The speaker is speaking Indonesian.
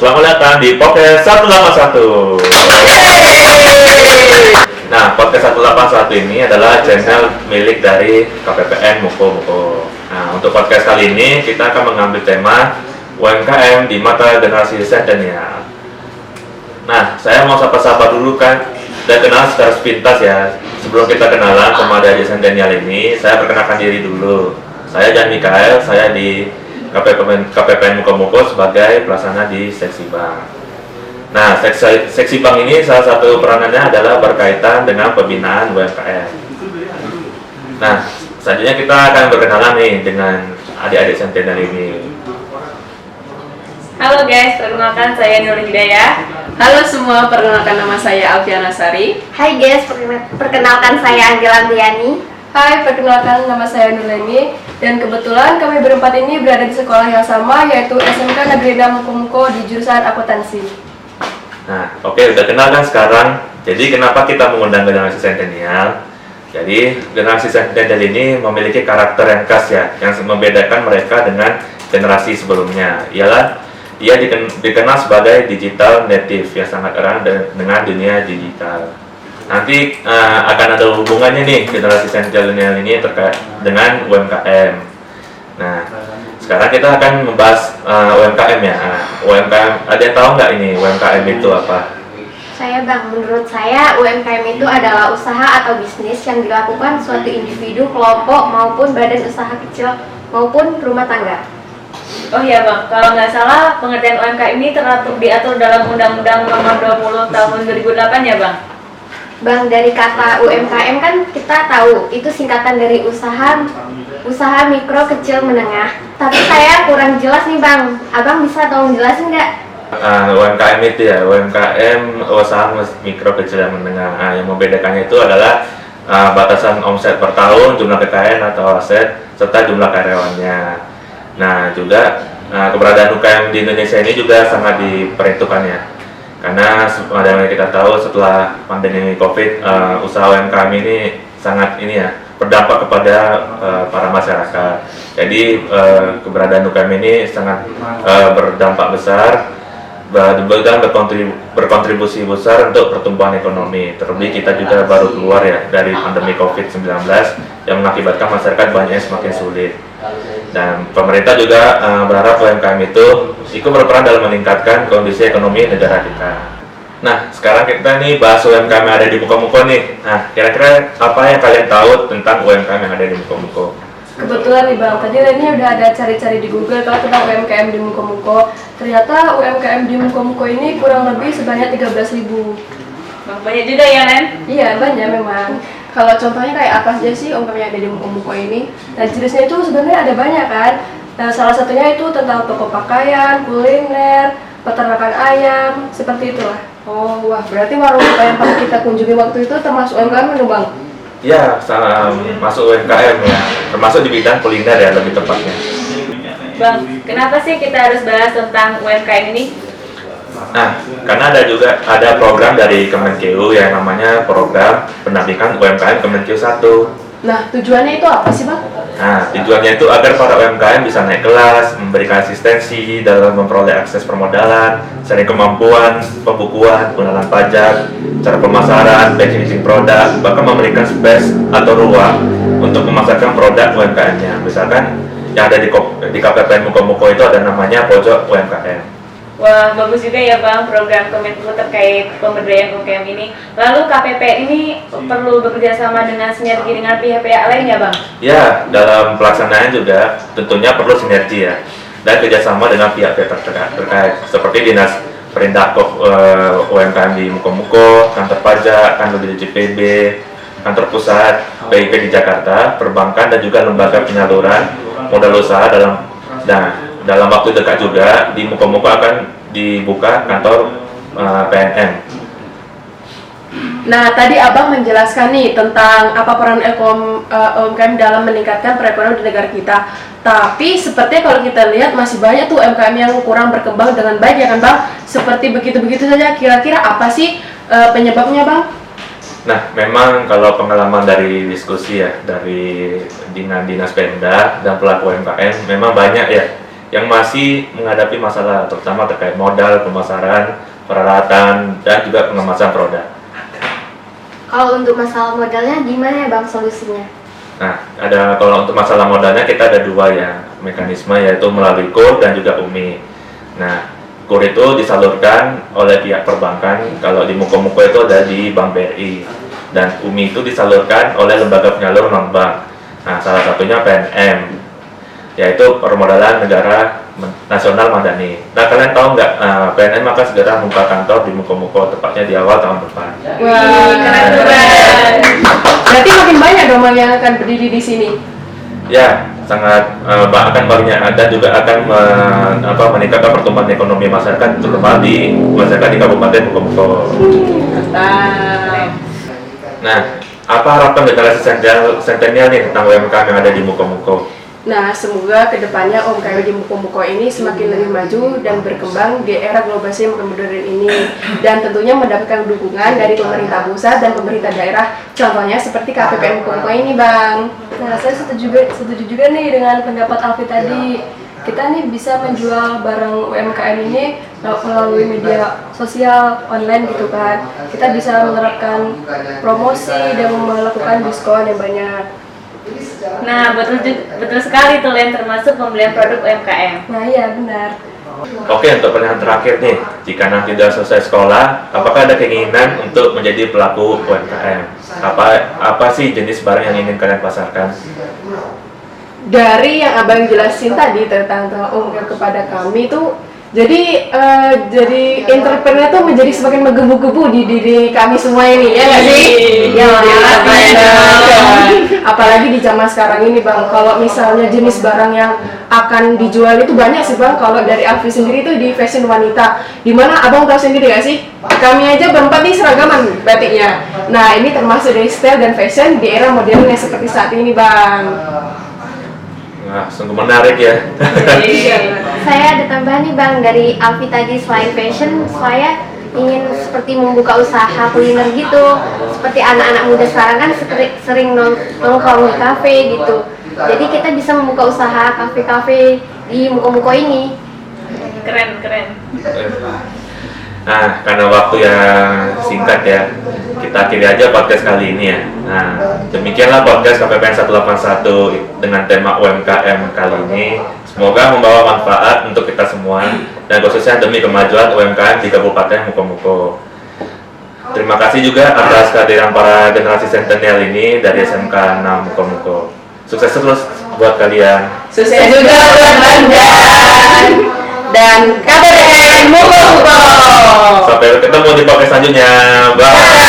Selamat datang di podcast 181. Nah, podcast 181 ini adalah channel milik dari KPPN Muko. Nah, untuk podcast kali ini kita akan mengambil tema UMKM di mata generasi Centennial. Nah, saya mau sapa-sapa dulu kan dan kenal secara sepintas ya. Sebelum kita kenalan sama dari Centennial ini, saya perkenalkan diri dulu. Saya Jan Mikael, saya di KPPN Muko sebagai pelaksana di Seksi Bank. Nah, seksi bank ini salah satu peranannya adalah berkaitan dengan pembinaan UMKM. Nah, selanjutnya kita akan berkenalan nih dengan adik-adik Centennial ini. Halo guys, perkenalkan saya Nurul Hidayah. Halo semua, perkenalkan nama saya Alfiana Sari. Hai guys, perkenalkan saya Angela Andriani. Hai, perkenalkan nama saya Nurleni. Dan kebetulan kami berempat ini berada di sekolah yang sama, yaitu SMK Negeri 6 Muko di jurusan akuntansi. Nah, oke, udah kenal kan sekarang. Jadi kenapa kita mengundang generasi Centennial? Jadi generasi Centennial ini memiliki karakter yang khas ya, yang membedakan mereka dengan generasi sebelumnya. Ialah dia dikenal sebagai digital native yang sangat erat dengan dunia digital. Nanti akan ada hubungannya nih generasi Centennial ini terkait dengan UMKM. Nah, sekarang kita akan membahas UMKM ya. UMKM, ada yang tahu nggak ini UMKM itu apa? Saya Bang, menurut saya UMKM itu adalah usaha atau bisnis yang dilakukan suatu individu, kelompok, maupun badan usaha kecil maupun rumah tangga. Oh iya Bang, kalau nggak salah pengertian UMKM ini diatur dalam Undang-Undang Nomor 20 Tahun 2008 ya Bang? Bang, dari kata UMKM kan kita tahu itu singkatan dari usaha mikro kecil menengah. Tapi saya kurang jelas nih Bang, Abang bisa tolong jelasin nggak? UMKM itu ya, UMKM usaha mikro kecil dan menengah. Nah, yang membedakannya itu adalah batasan omset per tahun, jumlah kekayaan atau aset, serta jumlah karyawannya. Nah, juga keberadaan UMKM di Indonesia ini juga sangat diperhitungkan ya. Karena yang kita tahu setelah pandemi COVID, usaha UMKM ini sangat berdampak kepada para masyarakat. Jadi keberadaan UMKM ini sangat berdampak besar dan berkontribusi besar untuk pertumbuhan ekonomi. Terlebih kita juga baru keluar ya dari pandemi COVID-19 yang mengakibatkan masyarakat banyak semakin sulit. Dan pemerintah juga berharap UMKM itu ikut berperan dalam meningkatkan kondisi ekonomi negara kita. Nah, sekarang kita nih bahas UMKM yang ada di Muko nih. Nah, kira-kira apa yang kalian tahu tentang UMKM yang ada di Muko? Kebetulan nih Bang, tadi Leni udah ada cari-cari di Google kalau tentang UMKM di Muko. Ternyata UMKM di Muko ini kurang lebih sebanyak 13.000. Bang, banyak juga ya Len? Iya, banyak memang. Kalau contohnya kayak apa aja sih UMKM yang ada di Muko ini? Dan jenisnya itu sebenarnya ada banyak kan. Nah, salah satunya itu tentang toko pakaian, kuliner, peternakan ayam, seperti itulah. Oh, wah, berarti warung yang pernah kita kunjungi waktu itu termasuk UMKM itu Bang? Ya, masuk UMKM ya, termasuk di bidang kuliner ya lebih tepatnya. Bang, kenapa sih kita harus bahas tentang UMKM ini? Nah, karena ada program dari Kemenkeu yang namanya program pendampingan UMKM Kemenkeu 1. Nah, tujuannya itu apa sih Bang? Nah, tujuannya itu agar para UMKM bisa naik kelas, memberikan asistensi dalam memperoleh akses permodalan, sharing kemampuan, pembukuan, pengenalan pajak, cara pemasaran, packaging produk, bahkan memberikan space atau ruang untuk memasarkan produk UMKM-nya. Misalkan yang ada di KPPN Muko itu ada namanya pojok UMKM. Wah, bagus juga ya Bang program Kemenku terkait pemberdayaan UMKM ini. Lalu KPP ini perlu bekerja sama dengan sinergi dengan pihak-pihak lain ya Bang? Ya, dalam pelaksanaan juga tentunya perlu sinergi ya, dan kerjasama dengan pihak-pihak terkait seperti Dinas Perindakop UMKM di Muko, kantor pajak, kantor DJPB, kantor pusat BIP di Jakarta, perbankan, dan juga lembaga penyaluran modal usaha dalam waktu dekat juga di Muko akan dibuka kantor PNM. Nah, tadi Abang menjelaskan nih tentang apa peran UMKM dalam meningkatkan perekonomian di negara kita. Tapi sepertinya kalau kita lihat masih banyak tuh UMKM yang kurang berkembang dengan baik ya kan Bang? Seperti begitu-begitu saja, kira-kira apa sih penyebabnya Bang? Nah, memang kalau pengalaman dari diskusi ya dari dinas Pemda dan pelaku UMKM memang banyak ya yang masih menghadapi masalah terutama terkait modal, pemasaran, peralatan, dan juga pengemasan produk. Kalau untuk masalah modalnya gimana ya Bang solusinya? Nah, kalau untuk masalah modalnya kita ada dua ya mekanisme, yaitu melalui KUR dan juga UMI. Nah, KUR itu disalurkan oleh pihak perbankan, kalau di Muko-Muko itu ada di Bank BRI, dan UMI itu disalurkan oleh lembaga penyalur non-bank. Nah, salah satunya PNM, yaitu Permodalan Negara Nasional Madani. Nah, kalian tahu nggak, PNM akan segera membuka kantor di Muko-Muko, tepatnya di awal tahun depan. Wah, keren. Berarti makin banyak dong Bang, yang akan berdiri di sini. Ya, sangat akan banyak, dan juga akan meningkatkan pertumbuhan ekonomi masyarakat, terutama di masyarakat di Kabupaten Muko-Muko. Nah, apa harapan generasi sentenial nih tentang UMKM yang ada di Muko-Muko? Nah, semoga kedepannya UMKM di Muko-Muko ini semakin lebih maju dan berkembang di era globalisasi yang modern ini, dan tentunya mendapatkan dukungan dari pemerintah pusat dan pemerintah daerah, contohnya seperti KPPM Muko-Muko ini, Bang. Nah, saya setuju juga nih dengan pendapat Alfi tadi. Kita nih bisa menjual barang UMKM ini melalui media sosial online gitu kan. Kita bisa menerapkan promosi dan melakukan diskon yang banyak. Nah, betul sekali tuh Len, termasuk pembelian produk UMKM. Nah iya benar. Oke, untuk pertanyaan terakhir nih, jika nanti sudah selesai sekolah, apakah ada keinginan untuk menjadi pelaku UMKM? Apa sih jenis barang yang ingin kalian pasarkan? Dari yang Abang jelasin tadi tentang UMKM kepada kami tuh, jadi entrepreneur tuh menjadi semakin menggebu-gebu di diri kami semua ini, ya nggak sih? Ya, apalagi di zaman sekarang ini, Bang. Kalau misalnya jenis barang yang akan dijual itu banyak sih, Bang. Kalau dari Alfi sendiri tuh di fashion wanita, dimana Abang tahu sendiri nggak sih? Kami aja berempat nih seragaman batiknya. Nah, ini termasuk dari style dan fashion di era modern yang seperti saat ini, Bang. Nah, sungguh menarik ya. Saya ada tambahan nih Bang dari Alfi tadi, selain fashion, saya ingin seperti membuka usaha kuliner gitu. Seperti anak-anak muda sekarang kan sering nongkrong di kafe gitu. Jadi kita bisa membuka usaha kafe-kafe di Muko-Muko ini. Keren. Nah, karena waktu yang singkat ya, kita akhiri aja podcast kali ini ya. Nah, demikianlah podcast KPPN 181 dengan tema UMKM kali ini. Semoga membawa manfaat untuk kita semua, dan khususnya demi kemajuan UMKM di Kabupaten Muko-Muko. Terima kasih juga atas kehadiran para generasi sentenial ini dari SMK 6 Muko-Muko. Sukses terus buat kalian. Sukses juga buat Anda dan KPPN Muko-Muko. Sampai ketemu di podcast selanjutnya. Bye.